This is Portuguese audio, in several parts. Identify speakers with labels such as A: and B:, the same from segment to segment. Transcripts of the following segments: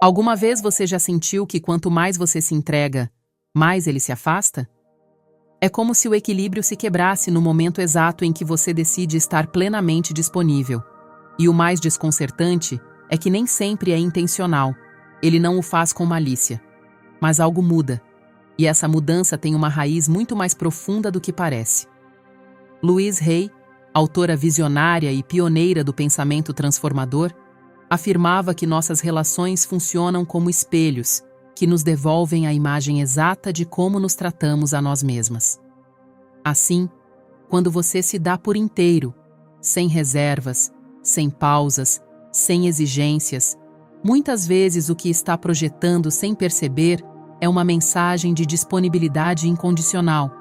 A: Alguma vez você já sentiu que quanto mais você se entrega, mais ele se afasta? É como se o equilíbrio se quebrasse no momento exato em que você decide estar plenamente disponível. E o mais desconcertante é que nem sempre é intencional. Ele não o faz com malícia. Mas algo muda. E essa mudança tem uma raiz muito mais profunda do que parece. Louise Hay, autora visionária e pioneira do pensamento transformador, afirmava que nossas relações funcionam como espelhos, que nos devolvem a imagem exata de como nos tratamos a nós mesmas. Assim, quando você se dá por inteiro, sem reservas, sem pausas, sem exigências, muitas vezes o que está projetando sem perceber é uma mensagem de disponibilidade incondicional.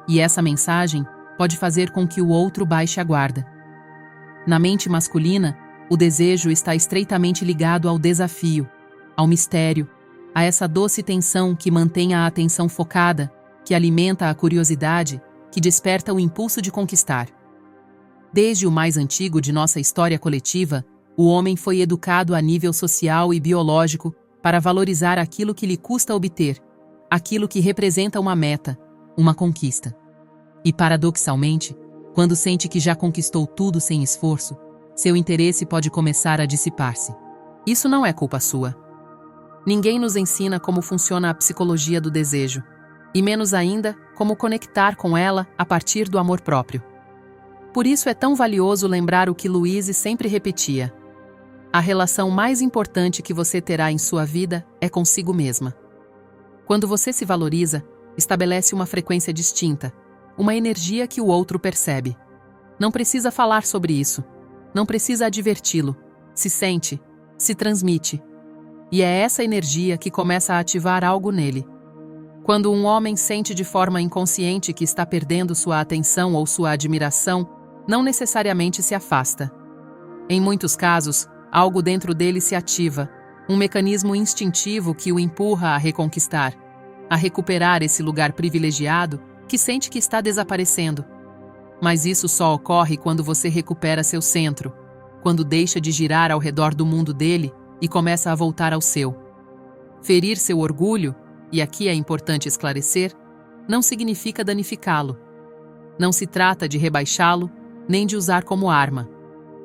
A: E essa mensagem pode fazer com que o outro baixe a guarda. Na mente masculina, o desejo está estreitamente ligado ao desafio, ao mistério, a essa doce tensão que mantém a atenção focada, que alimenta a curiosidade, que desperta o impulso de conquistar. Desde o mais antigo de nossa história coletiva, o homem foi educado a nível social e biológico para valorizar aquilo que lhe custa obter, aquilo que representa uma meta, uma conquista. E paradoxalmente, quando sente que já conquistou tudo sem esforço, seu interesse pode começar a dissipar-se. Isso não é culpa sua. Ninguém nos ensina como funciona a psicologia do desejo, e menos ainda, como conectar com ela a partir do amor próprio. Por isso é tão valioso lembrar o que Louise sempre repetia: a relação mais importante que você terá em sua vida é consigo mesma. Quando você se valoriza, estabelece uma frequência distinta, uma energia que o outro percebe. Não precisa falar sobre isso. Não precisa adverti-lo. Se sente, se transmite. E é essa energia que começa a ativar algo nele. Quando um homem sente de forma inconsciente que está perdendo sua atenção ou sua admiração, não necessariamente se afasta. Em muitos casos, algo dentro dele se ativa, um mecanismo instintivo que o empurra a reconquistar, a recuperar esse lugar privilegiado que sente que está desaparecendo. Mas isso só ocorre quando você recupera seu centro, quando deixa de girar ao redor do mundo dele e começa a voltar ao seu. Ferir seu orgulho, e aqui é importante esclarecer, não significa danificá-lo. Não se trata de rebaixá-lo, nem de usar como arma.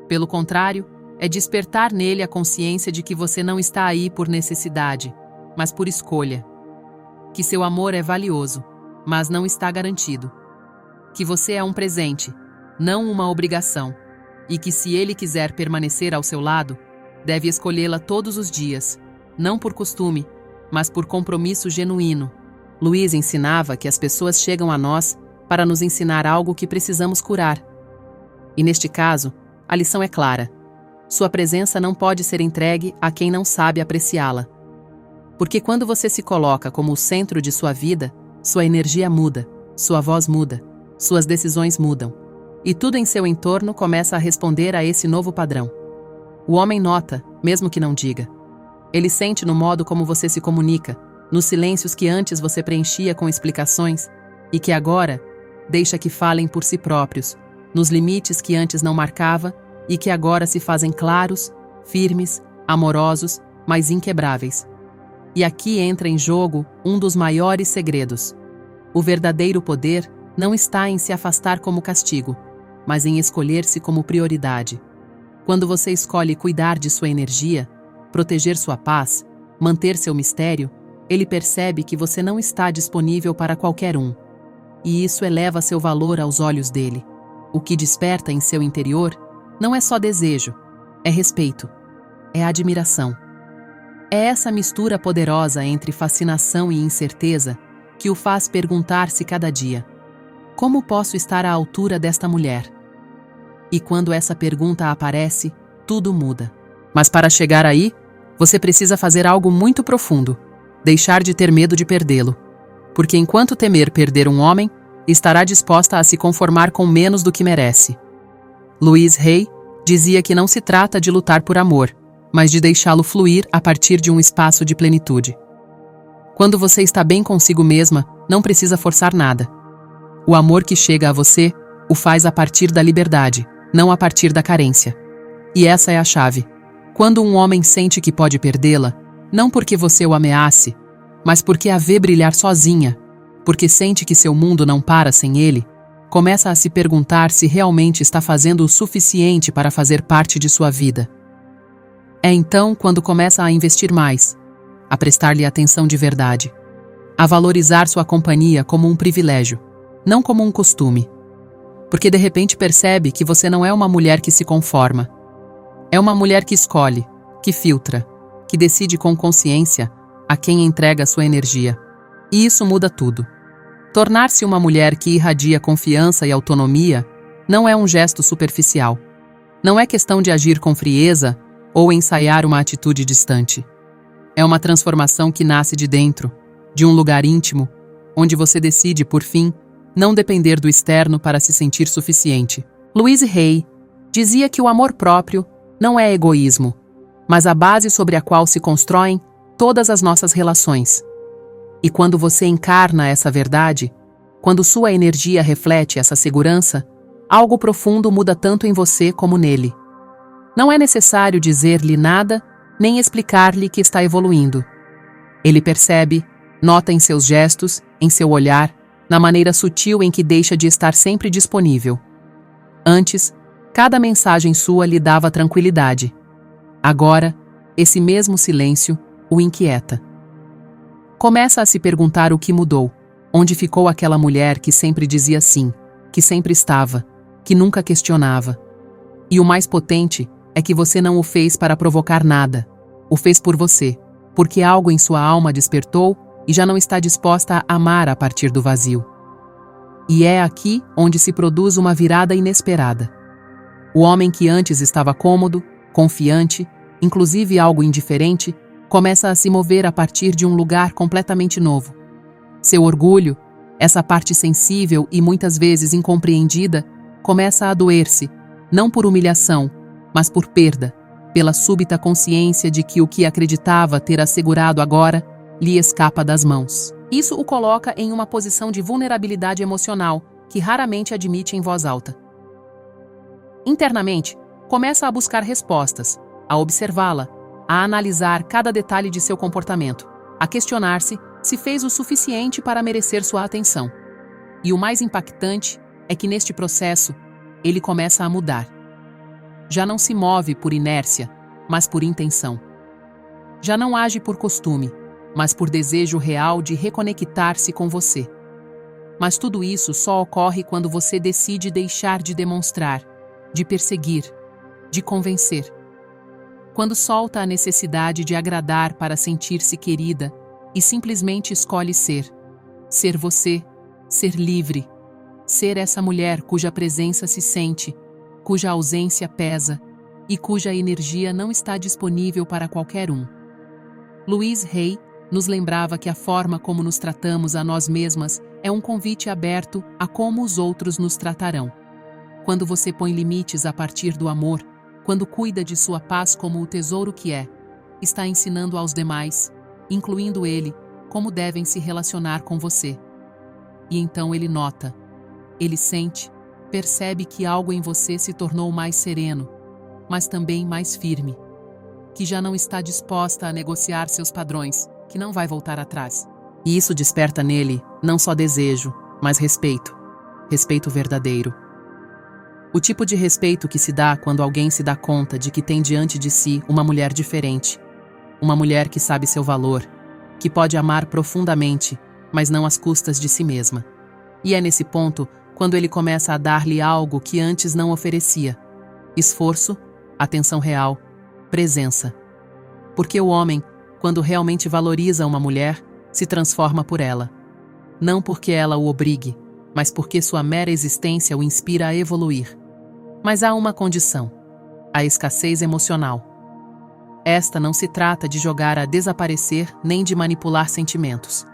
A: Pelo contrário, é despertar nele a consciência de que você não está aí por necessidade, mas por escolha. Que seu amor é valioso, mas não está garantido. Que você é um presente, não uma obrigação, e que se ele quiser permanecer ao seu lado, deve escolhê-la todos os dias, não por costume, mas por compromisso genuíno. Louise ensinava que as pessoas chegam a nós para nos ensinar algo que precisamos curar. E neste caso, a lição é clara. Sua presença não pode ser entregue a quem não sabe apreciá-la. Porque quando você se coloca como o centro de sua vida, sua energia muda, sua voz muda, suas decisões mudam. E tudo em seu entorno começa a responder a esse novo padrão. O homem nota, mesmo que não diga. Ele sente no modo como você se comunica, nos silêncios que antes você preenchia com explicações e que agora deixa que falem por si próprios, nos limites que antes não marcava e que agora se fazem claros, firmes, amorosos, mas inquebráveis. E aqui entra em jogo um dos maiores segredos. O verdadeiro poder não está em se afastar como castigo, mas em escolher-se como prioridade. Quando você escolhe cuidar de sua energia, proteger sua paz, manter seu mistério, ele percebe que você não está disponível para qualquer um. E isso eleva seu valor aos olhos dele. O que desperta em seu interior não é só desejo, é respeito, é admiração. É essa mistura poderosa entre fascinação e incerteza que o faz perguntar-se cada dia: como posso estar à altura desta mulher? E quando essa pergunta aparece, tudo muda. Mas para chegar aí, você precisa fazer algo muito profundo: deixar de ter medo de perdê-lo. Porque enquanto temer perder um homem, estará disposta a se conformar com menos do que merece. Louise Hay dizia que não se trata de lutar por amor, mas de deixá-lo fluir a partir de um espaço de plenitude. Quando você está bem consigo mesma, não precisa forçar nada. O amor que chega a você o faz a partir da liberdade, não a partir da carência. E essa é a chave. Quando um homem sente que pode perdê-la, Não porque você o ameace, mas porque a vê brilhar sozinha, porque sente que seu mundo não para sem ele, começa a se perguntar se realmente está fazendo o suficiente para fazer parte de sua vida. É então quando começa a investir mais, a prestar-lhe atenção de verdade, a valorizar sua companhia como um privilégio, não como um costume. Porque de repente percebe que você não é uma mulher que se conforma. É uma mulher que escolhe, que filtra, que decide com consciência a quem entrega sua energia. E isso muda tudo. Tornar-se uma mulher que irradia confiança e autonomia não é um gesto superficial. Não é questão de agir com frieza ou ensaiar uma atitude distante. É uma transformação que nasce de dentro, de um lugar íntimo, onde você decide, por fim, não depender do externo para se sentir suficiente. Louise Hay dizia que o amor próprio não é egoísmo, mas a base sobre a qual se constroem todas as nossas relações. E quando você encarna essa verdade, quando sua energia reflete essa segurança, algo profundo muda tanto em você como nele. Não é necessário dizer-lhe nada, nem explicar-lhe que está evoluindo. Ele percebe, nota em seus gestos, em seu olhar, na maneira sutil em que deixa de estar sempre disponível. Antes, cada mensagem sua lhe dava tranquilidade. Agora, esse mesmo silêncio o inquieta. Começa a se perguntar o que mudou, onde ficou aquela mulher que sempre dizia sim, que sempre estava, que nunca questionava. E o mais potente é que você não o fez para provocar nada, o fez por você, porque algo em sua alma despertou e já não está disposta a amar a partir do vazio. E é aqui onde se produz uma virada inesperada. O homem que antes estava cômodo, confiante, inclusive algo indiferente, começa a se mover a partir de um lugar completamente novo. Seu orgulho, essa parte sensível e muitas vezes incompreendida, começa a doer-se, não por humilhação, mas por perda, pela súbita consciência de que o que acreditava ter assegurado agora lhe escapa das mãos. Isso o coloca em uma posição de vulnerabilidade emocional que raramente admite em voz alta. Internamente, começa a buscar respostas, a observá-la, a analisar cada detalhe de seu comportamento, a questionar-se se fez o suficiente para merecer sua atenção. E o mais impactante é que neste processo, ele começa a mudar. Já não se move por inércia, mas por intenção. Já não age por costume, mas por desejo real de reconectar-se com você. Mas tudo isso só ocorre quando você decide deixar de demonstrar, de perseguir, de convencer. Quando solta a necessidade de agradar para sentir-se querida e simplesmente escolhe ser. Ser você, ser livre. Ser essa mulher cuja presença se sente, cuja ausência pesa e cuja energia não está disponível para qualquer um. Louise Hay nos lembrava que a forma como nos tratamos a nós mesmas é um convite aberto a como os outros nos tratarão. Quando você põe limites a partir do amor, quando cuida de sua paz como o tesouro que é, está ensinando aos demais, incluindo ele, como devem se relacionar com você. E então ele nota, ele sente, percebe que algo em você se tornou mais sereno, mas também mais firme, que já não está disposta a negociar seus padrões, que não vai voltar atrás. E isso desperta nele não só desejo, mas respeito. Respeito verdadeiro. O tipo de respeito que se dá quando alguém se dá conta de que tem diante de si uma mulher diferente. Uma mulher que sabe seu valor, que pode amar profundamente, mas não às custas de si mesma. E é nesse ponto quando ele começa a dar-lhe algo que antes não oferecia. Esforço, atenção real, presença. Porque o homem, quando realmente valoriza uma mulher, se transforma por ela. Não porque ela o obrigue, mas porque sua mera existência o inspira a evoluir. Mas há uma condição: a escassez emocional. Esta não se trata de jogar a desaparecer nem de manipular sentimentos.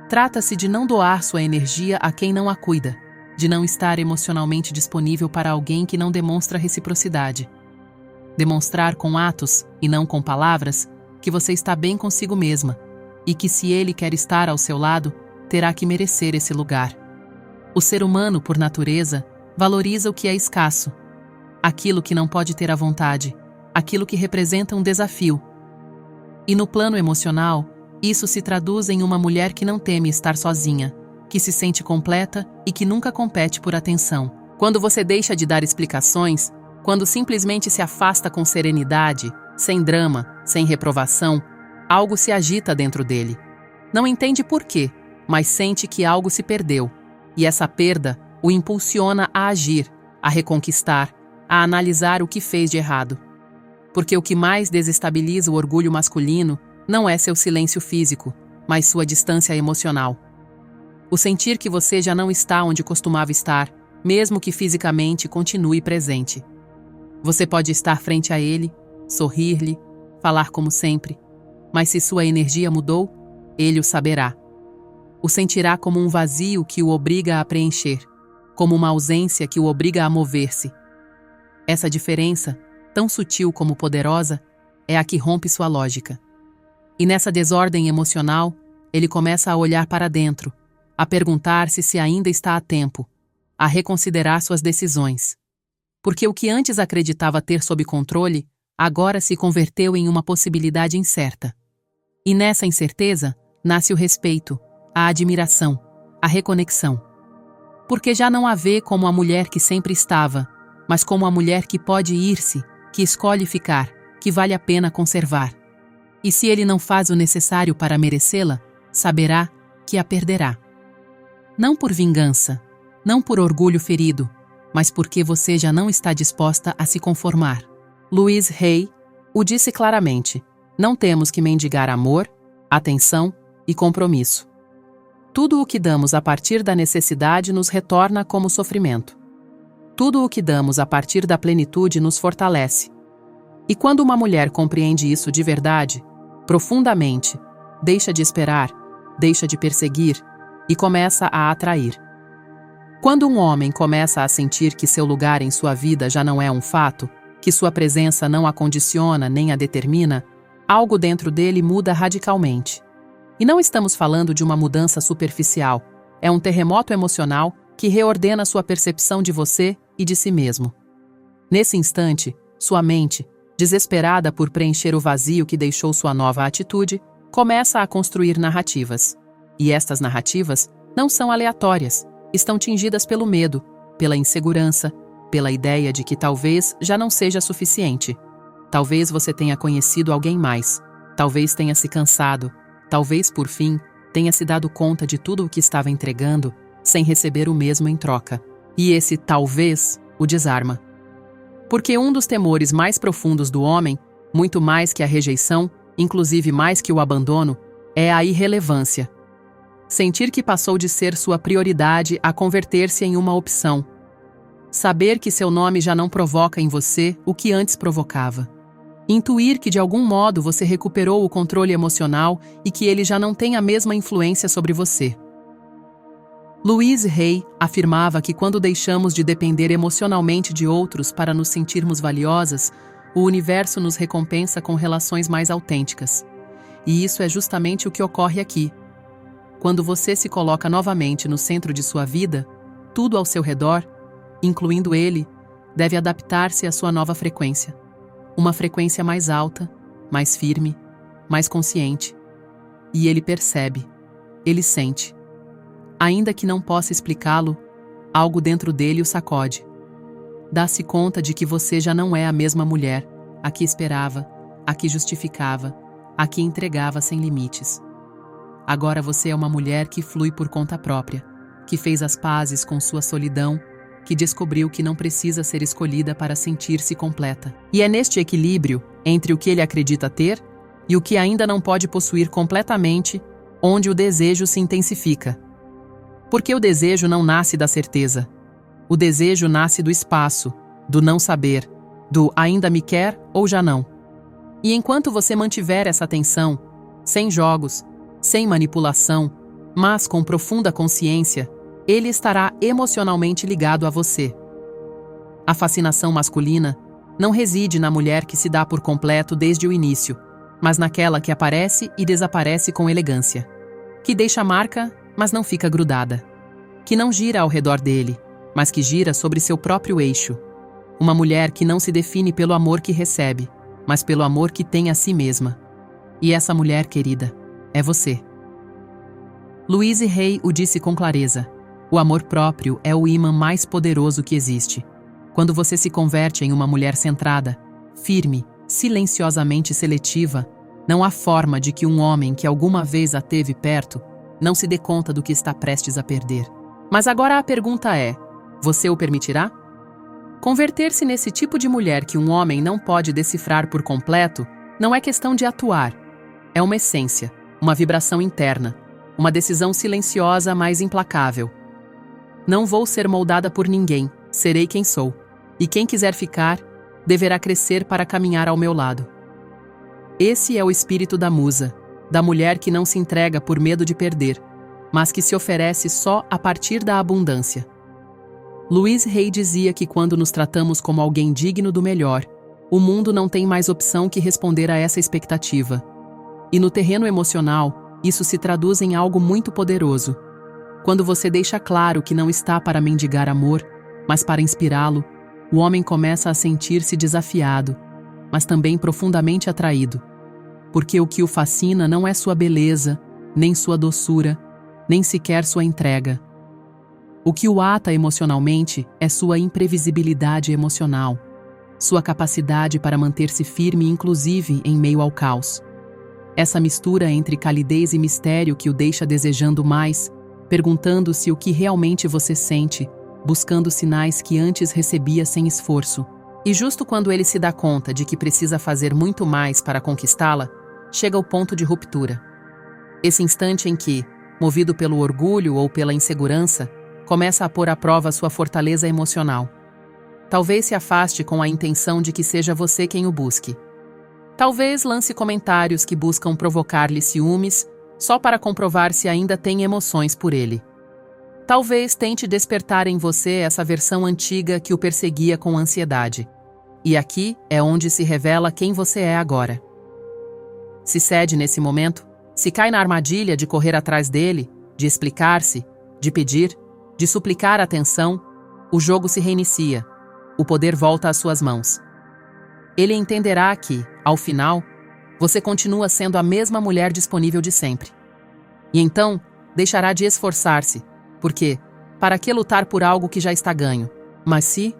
A: Trata-se de não doar sua energia a quem não a cuida, de não estar emocionalmente disponível para alguém que não demonstra reciprocidade. Demonstrar com atos, e não com palavras, que você está bem consigo mesma, e que se ele quer estar ao seu lado, terá que merecer esse lugar. O ser humano, por natureza, valoriza o que é escasso, aquilo que não pode ter à vontade, aquilo que representa um desafio. E no plano emocional, isso se traduz em uma mulher que não teme estar sozinha, que se sente completa e que nunca compete por atenção. Quando você deixa de dar explicações, quando simplesmente se afasta com serenidade, sem drama, sem reprovação, algo se agita dentro dele. Não entende por quê, mas sente que algo se perdeu. E essa perda o impulsiona a agir, a reconquistar, a analisar o que fez de errado. Porque o que mais desestabiliza o orgulho masculino não é seu silêncio físico, mas sua distância emocional. O sentir que você já não está onde costumava estar, mesmo que fisicamente continue presente. Você pode estar frente a ele, sorrir-lhe, falar como sempre, mas se sua energia mudou, ele o saberá. O sentirá como um vazio que o obriga a preencher, como uma ausência que o obriga a mover-se. Essa diferença, tão sutil como poderosa, é a que rompe sua lógica. E nessa desordem emocional, ele começa a olhar para dentro, a perguntar-se se ainda está a tempo, a reconsiderar suas decisões. Porque o que antes acreditava ter sob controle, agora se converteu em uma possibilidade incerta. E nessa incerteza, nasce o respeito, a admiração, a reconexão. Porque já não a vê como a mulher que sempre estava, mas como a mulher que pode ir-se, que escolhe ficar, que vale a pena conservar. E se ele não faz o necessário para merecê-la, saberá que a perderá. Não por vingança, não por orgulho ferido, mas porque você já não está disposta a se conformar. Louise Hay o disse claramente: não temos que mendigar amor, atenção e compromisso. Tudo o que damos a partir da necessidade nos retorna como sofrimento. Tudo o que damos a partir da plenitude nos fortalece. E quando uma mulher compreende isso de verdade, profundamente, deixa de esperar, deixa de perseguir e começa a atrair. Quando um homem começa a sentir que seu lugar em sua vida já não é um fato, que sua presença não a condiciona nem a determina, algo dentro dele muda radicalmente. E não estamos falando de uma mudança superficial, é um terremoto emocional que reordena sua percepção de você e de si mesmo. Nesse instante, sua mente, desesperada por preencher o vazio que deixou sua nova atitude, começa a construir narrativas. E estas narrativas não são aleatórias, estão tingidas pelo medo, pela insegurança, pela ideia de que talvez já não seja suficiente. Talvez você tenha conhecido alguém mais, talvez tenha se cansado, talvez, por fim, tenha se dado conta de tudo o que estava entregando, sem receber o mesmo em troca. E esse talvez o desarma. Porque um dos temores mais profundos do homem, muito mais que a rejeição, inclusive mais que o abandono, é a irrelevância. Sentir que passou de ser sua prioridade a converter-se em uma opção. Saber que seu nome já não provoca em você o que antes provocava. Intuir que de algum modo você recuperou o controle emocional e que ele já não tem a mesma influência sobre você. Louise Hay afirmava que quando deixamos de depender emocionalmente de outros para nos sentirmos valiosas, o universo nos recompensa com relações mais autênticas. E isso é justamente o que ocorre aqui. Quando você se coloca novamente no centro de sua vida, tudo ao seu redor, incluindo ele, deve adaptar-se à sua nova frequência. Uma frequência mais alta, mais firme, mais consciente. E ele percebe, ele sente. Ainda que não possa explicá-lo, algo dentro dele o sacode. Dá-se conta de que você já não é a mesma mulher, a que esperava, a que justificava, a que entregava sem limites. Agora você é uma mulher que flui por conta própria, que fez as pazes com sua solidão, que descobriu que não precisa ser escolhida para sentir-se completa. E é neste equilíbrio, entre o que ele acredita ter e o que ainda não pode possuir completamente, onde o desejo se intensifica. Porque o desejo não nasce da certeza. O desejo nasce do espaço, do não saber, do ainda me quer ou já não. E enquanto você mantiver essa tensão, sem jogos, sem manipulação, mas com profunda consciência, ele estará emocionalmente ligado a você. A fascinação masculina não reside na mulher que se dá por completo desde o início, mas naquela que aparece e desaparece com elegância. Que deixa marca, mas não fica grudada. Que não gira ao redor dele, mas que gira sobre seu próprio eixo. Uma mulher que não se define pelo amor que recebe, mas pelo amor que tem a si mesma. E essa mulher, querida, é você. Louise Hay o disse com clareza. O amor próprio é o ímã mais poderoso que existe. Quando você se converte em uma mulher centrada, firme, silenciosamente seletiva, não há forma de que um homem que alguma vez a teve perto não se dê conta do que está prestes a perder. Mas agora a pergunta é: você o permitirá? Converter-se nesse tipo de mulher que um homem não pode decifrar por completo não é questão de atuar. É uma essência, uma vibração interna, uma decisão silenciosa, mas implacável. Não vou ser moldada por ninguém, serei quem sou. E quem quiser ficar, deverá crescer para caminhar ao meu lado. Esse é o espírito da musa, da mulher que não se entrega por medo de perder, mas que se oferece só a partir da abundância. Louise Hay dizia que quando nos tratamos como alguém digno do melhor, o mundo não tem mais opção que responder a essa expectativa. E no terreno emocional, isso se traduz em algo muito poderoso. Quando você deixa claro que não está para mendigar amor, mas para inspirá-lo, o homem começa a sentir-se desafiado, mas também profundamente atraído. Porque o que o fascina não é sua beleza, nem sua doçura, nem sequer sua entrega. O que o ata emocionalmente é sua imprevisibilidade emocional, sua capacidade para manter-se firme inclusive em meio ao caos. Essa mistura entre calidez e mistério que o deixa desejando mais, perguntando-se o que realmente você sente, buscando sinais que antes recebia sem esforço. E justo quando ele se dá conta de que precisa fazer muito mais para conquistá-la, chega o ponto de ruptura. Esse instante em que, movido pelo orgulho ou pela insegurança, começa a pôr à prova sua fortaleza emocional. Talvez se afaste com a intenção de que seja você quem o busque. Talvez lance comentários que buscam provocar-lhe ciúmes, só para comprovar se ainda tem emoções por ele. Talvez tente despertar em você essa versão antiga que o perseguia com ansiedade. E aqui é onde se revela quem você é agora. Se cede nesse momento, se cai na armadilha de correr atrás dele, de explicar-se, de pedir, de suplicar atenção, o jogo se reinicia, o poder volta às suas mãos. Ele entenderá que, ao final, você continua sendo a mesma mulher disponível de sempre. E então, deixará de esforçar-se, porque, para que lutar por algo que já está ganho? Mas se,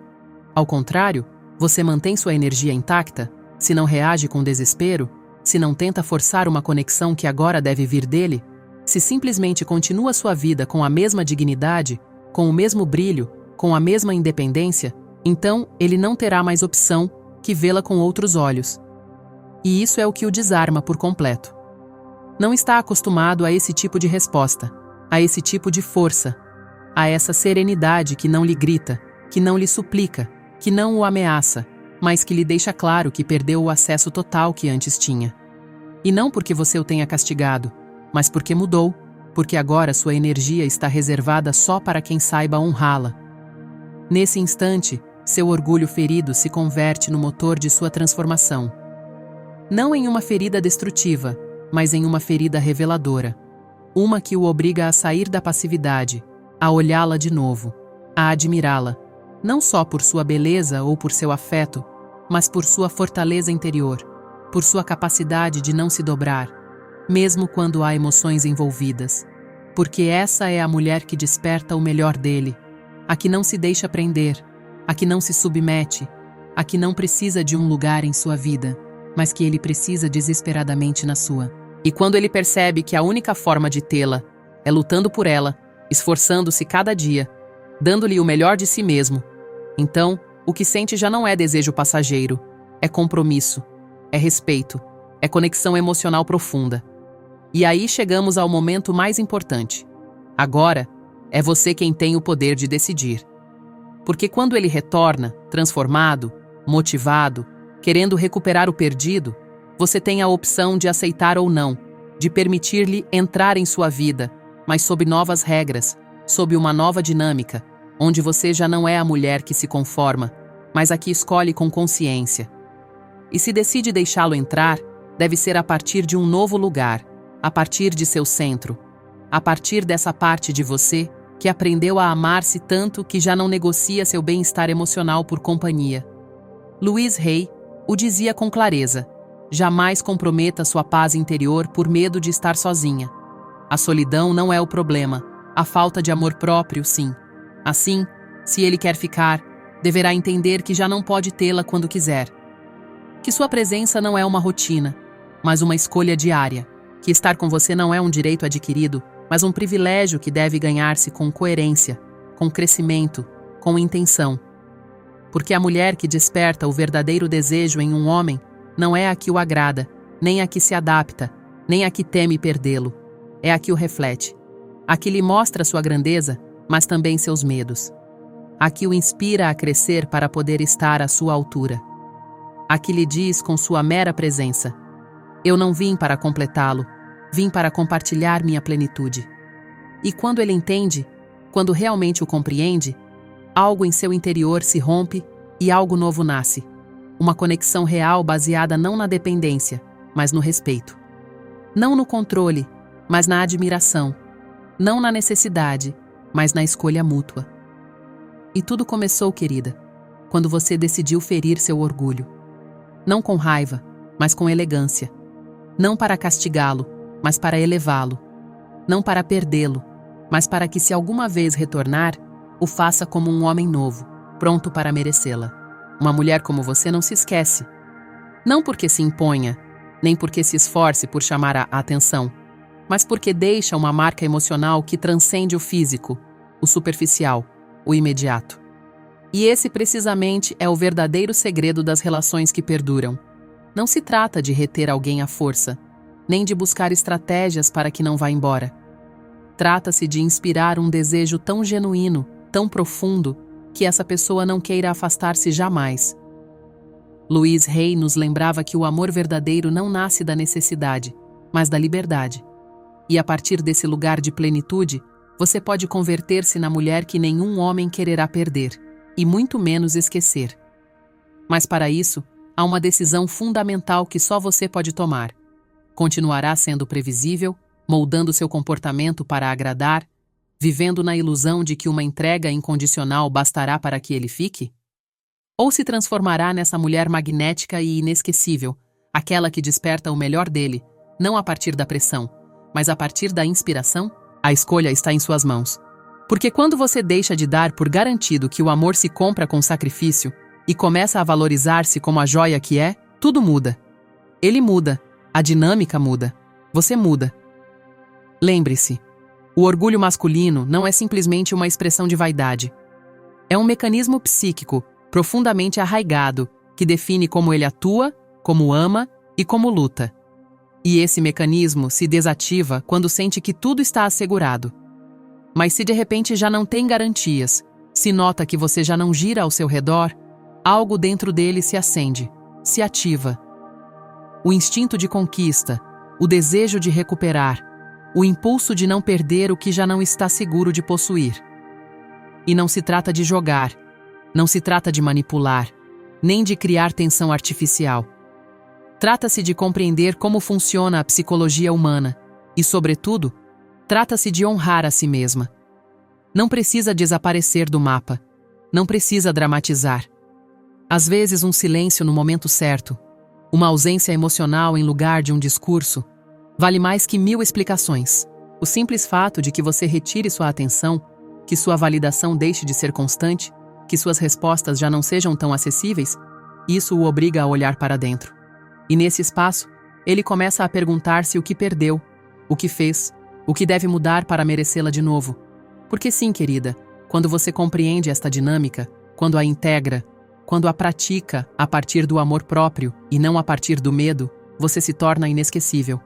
A: ao contrário, você mantém sua energia intacta, se não reage com desespero, se não tenta forçar uma conexão que agora deve vir dele, se simplesmente continua sua vida com a mesma dignidade, com o mesmo brilho, com a mesma independência, então ele não terá mais opção que vê-la com outros olhos. E isso é o que o desarma por completo. Não está acostumado a esse tipo de resposta, a esse tipo de força, a essa serenidade que não lhe grita, que não lhe suplica, que não o ameaça, mas que lhe deixa claro que perdeu o acesso total que antes tinha. E não porque você o tenha castigado, mas porque mudou, porque agora sua energia está reservada só para quem saiba honrá-la. Nesse instante, seu orgulho ferido se converte no motor de sua transformação. Não em uma ferida destrutiva, mas em uma ferida reveladora. Uma que o obriga a sair da passividade, a olhá-la de novo, a admirá-la, não só por sua beleza ou por seu afeto, mas por sua fortaleza interior, por sua capacidade de não se dobrar, mesmo quando há emoções envolvidas. Porque essa é a mulher que desperta o melhor dele, a que não se deixa prender, a que não se submete, a que não precisa de um lugar em sua vida, mas que ele precisa desesperadamente na sua. E quando ele percebe que a única forma de tê-la é lutando por ela, esforçando-se cada dia, dando-lhe o melhor de si mesmo, então o que sente já não é desejo passageiro, é compromisso, é respeito, é conexão emocional profunda. E aí chegamos ao momento mais importante. Agora, é você quem tem o poder de decidir. Porque quando ele retorna, transformado, motivado, querendo recuperar o perdido, você tem a opção de aceitar ou não, de permitir-lhe entrar em sua vida, mas sob novas regras, sob uma nova dinâmica, onde você já não é a mulher que se conforma, mas a que escolhe com consciência. E se decide deixá-lo entrar, deve ser a partir de um novo lugar, a partir de seu centro, a partir dessa parte de você que aprendeu a amar-se tanto que já não negocia seu bem-estar emocional por companhia. Louise Hay o dizia com clareza: jamais comprometa sua paz interior por medo de estar sozinha. A solidão não é o problema, a falta de amor próprio, sim. Assim, se ele quer ficar, deverá entender que já não pode tê-la quando quiser. Que sua presença não é uma rotina, mas uma escolha diária. Que estar com você não é um direito adquirido, mas um privilégio que deve ganhar-se com coerência, com crescimento, com intenção. Porque a mulher que desperta o verdadeiro desejo em um homem não é a que o agrada, nem a que se adapta, nem a que teme perdê-lo. É a que o reflete. A que lhe mostra sua grandeza, mas também seus medos. A que o inspira a crescer para poder estar à sua altura. A que lhe diz com sua mera presença: eu não vim para completá-lo, vim para compartilhar minha plenitude. E quando ele entende, quando realmente o compreende, algo em seu interior se rompe e algo novo nasce. Uma conexão real baseada não na dependência, mas no respeito. Não no controle, mas na admiração. Não na necessidade, mas na escolha mútua. E tudo começou, querida, quando você decidiu ferir seu orgulho. Não com raiva, mas com elegância. Não para castigá-lo, mas para elevá-lo. Não para perdê-lo, mas para que, se alguma vez retornar, o faça como um homem novo, pronto para merecê-la. Uma mulher como você não se esquece. Não porque se imponha, nem porque se esforce por chamar a atenção, mas porque deixa uma marca emocional que transcende o físico, o superficial, o imediato. E esse precisamente é o verdadeiro segredo das relações que perduram. Não se trata de reter alguém à força, nem de buscar estratégias para que não vá embora. Trata-se de inspirar um desejo tão genuíno, tão profundo, que essa pessoa não queira afastar-se jamais. Louise Hay nos lembrava que o amor verdadeiro não nasce da necessidade, mas da liberdade. E a partir desse lugar de plenitude, você pode converter-se na mulher que nenhum homem quererá perder, e muito menos esquecer. Mas para isso, há uma decisão fundamental que só você pode tomar. Continuará sendo previsível, moldando seu comportamento para agradar, vivendo na ilusão de que uma entrega incondicional bastará para que ele fique? Ou se transformará nessa mulher magnética e inesquecível, aquela que desperta o melhor dele, não a partir da pressão, mas a partir da inspiração? A escolha está em suas mãos. Porque quando você deixa de dar por garantido que o amor se compra com sacrifício e começa a valorizar-se como a joia que é, tudo muda. Ele muda, a dinâmica muda, você muda. Lembre-se, o orgulho masculino não é simplesmente uma expressão de vaidade. É um mecanismo psíquico profundamente arraigado que define como ele atua, como ama e como luta. E esse mecanismo se desativa quando sente que tudo está assegurado. Mas se de repente já não tem garantias, se nota que você já não gira ao seu redor, algo dentro dele se acende, se ativa. O instinto de conquista, o desejo de recuperar, o impulso de não perder o que já não está seguro de possuir. E não se trata de jogar, não se trata de manipular, nem de criar tensão artificial. Trata-se de compreender como funciona a psicologia humana e, sobretudo, trata-se de honrar a si mesma. Não precisa desaparecer do mapa, não precisa dramatizar. Às vezes um silêncio no momento certo, uma ausência emocional em lugar de um discurso, vale mais que 1000 explicações. O simples fato de que você retire sua atenção, que sua validação deixe de ser constante, que suas respostas já não sejam tão acessíveis, isso o obriga a olhar para dentro. E nesse espaço, ele começa a perguntar-se o que perdeu, o que fez, o que deve mudar para merecê-la de novo. Porque sim, querida, quando você compreende esta dinâmica, quando a integra, quando a pratica a partir do amor próprio e não a partir do medo, você se torna inesquecível.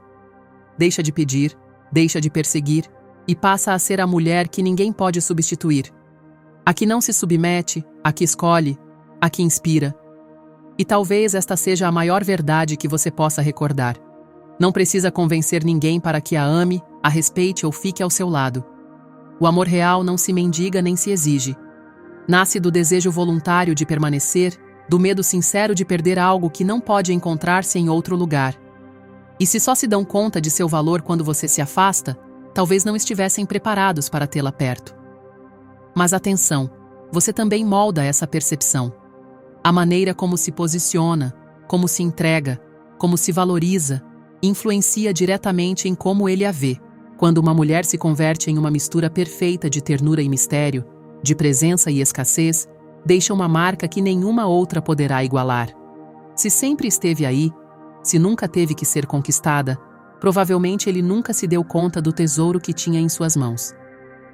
A: Deixa de pedir, deixa de perseguir e passa a ser a mulher que ninguém pode substituir. A que não se submete, a que escolhe, a que inspira. E talvez esta seja a maior verdade que você possa recordar. Não precisa convencer ninguém para que a ame, a respeite ou fique ao seu lado. O amor real não se mendiga nem se exige. Nasce do desejo voluntário de permanecer, do medo sincero de perder algo que não pode encontrar-se em outro lugar. E se só se dão conta de seu valor quando você se afasta, talvez não estivessem preparados para tê-la perto. Mas atenção, você também molda essa percepção. A maneira como se posiciona, como se entrega, como se valoriza, influencia diretamente em como ele a vê. Quando uma mulher se converte em uma mistura perfeita de ternura e mistério, de presença e escassez, deixa uma marca que nenhuma outra poderá igualar. Se sempre esteve aí, se nunca teve que ser conquistada, provavelmente ele nunca se deu conta do tesouro que tinha em suas mãos.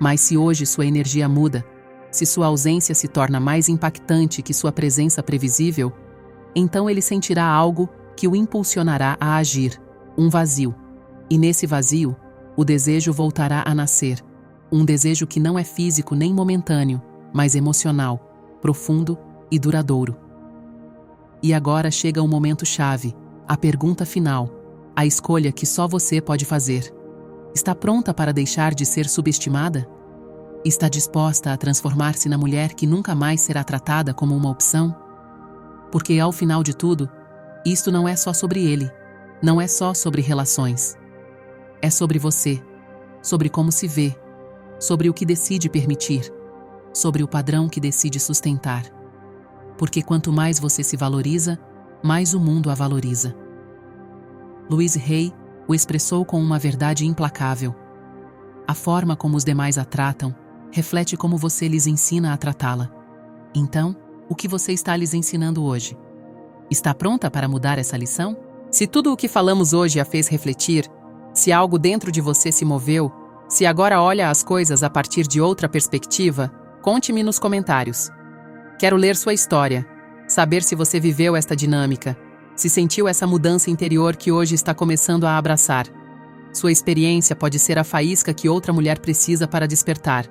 A: Mas se hoje sua energia muda, se sua ausência se torna mais impactante que sua presença previsível, então ele sentirá algo que o impulsionará a agir, um vazio. E nesse vazio, o desejo voltará a nascer. Um desejo que não é físico nem momentâneo, mas emocional, profundo e duradouro. E agora chega o momento-chave, a pergunta final, a escolha que só você pode fazer. Está pronta para deixar de ser subestimada? Está disposta a transformar-se na mulher que nunca mais será tratada como uma opção? Porque ao final de tudo, isto não é só sobre ele, não é só sobre relações. É sobre você, sobre como se vê, sobre o que decide permitir, sobre o padrão que decide sustentar. Porque quanto mais você se valoriza, mais o mundo a valoriza. Louise Hay o expressou com uma verdade implacável. A forma como os demais a tratam reflete como você lhes ensina a tratá-la. Então, o que você está lhes ensinando hoje? Está pronta para mudar essa lição? Se tudo o que falamos hoje a fez refletir, se algo dentro de você se moveu, se agora olha as coisas a partir de outra perspectiva, conte-me nos comentários. Quero ler sua história, saber se você viveu esta dinâmica, se sentiu essa mudança interior que hoje está começando a abraçar. Sua experiência pode ser a faísca que outra mulher precisa para despertar.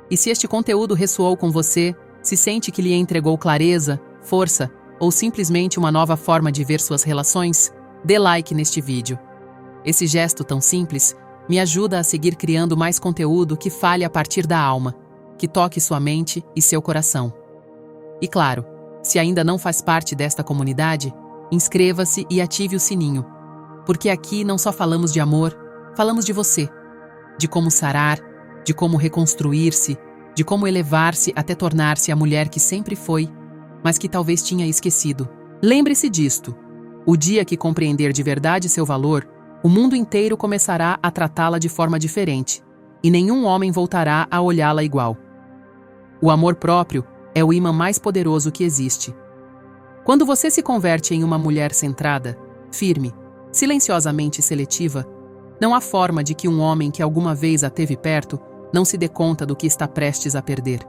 A: E se este conteúdo ressoou com você, se sente que lhe entregou clareza, força ou simplesmente uma nova forma de ver suas relações, dê like neste vídeo. Esse gesto tão simples me ajuda a seguir criando mais conteúdo que fale a partir da alma, que toque sua mente e seu coração. E claro, se ainda não faz parte desta comunidade, inscreva-se e ative o sininho, porque aqui não só falamos de amor, falamos de você, de como sarar, de como reconstruir-se, de como elevar-se até tornar-se a mulher que sempre foi, mas que talvez tinha esquecido. Lembre-se disto: o dia que compreender de verdade seu valor, o mundo inteiro começará a tratá-la de forma diferente, e nenhum homem voltará a olhá-la igual. O amor próprio é o imã mais poderoso que existe. Quando você se converte em uma mulher centrada, firme, silenciosamente seletiva, não há forma de que um homem que alguma vez a teve perto não se dê conta do que está prestes a perder.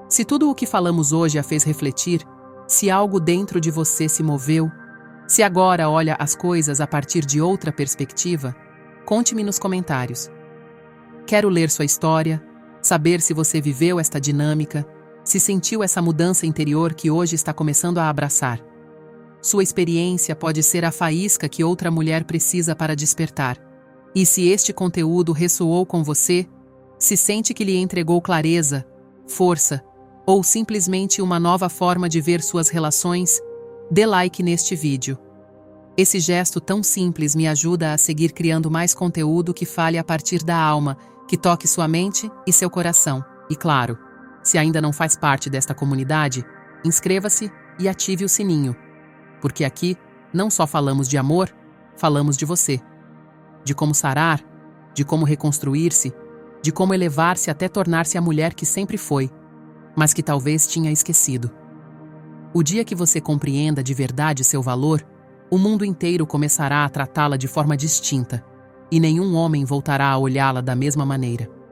A: Se tudo o que falamos hoje a fez refletir, se algo dentro de você se moveu, se agora olha as coisas a partir de outra perspectiva, conte-me nos comentários. Quero ler sua história, saber se você viveu esta dinâmica, se sentiu essa mudança interior que hoje está começando a abraçar. Sua experiência pode ser a faísca que outra mulher precisa para despertar. E se este conteúdo ressoou com você, se sente que lhe entregou clareza, força ou simplesmente uma nova forma de ver suas relações, dê like neste vídeo. Esse gesto tão simples me ajuda a seguir criando mais conteúdo que fale a partir da alma, que toque sua mente e seu coração. E claro, se ainda não faz parte desta comunidade, inscreva-se e ative o sininho. Porque aqui não só falamos de amor, falamos de você. De como sarar, de como reconstruir-se, de como elevar-se até tornar-se a mulher que sempre foi, mas que talvez tinha esquecido. O dia que você compreenda de verdade seu valor, o mundo inteiro começará a tratá-la de forma distinta, e nenhum homem voltará a olhá-la da mesma maneira.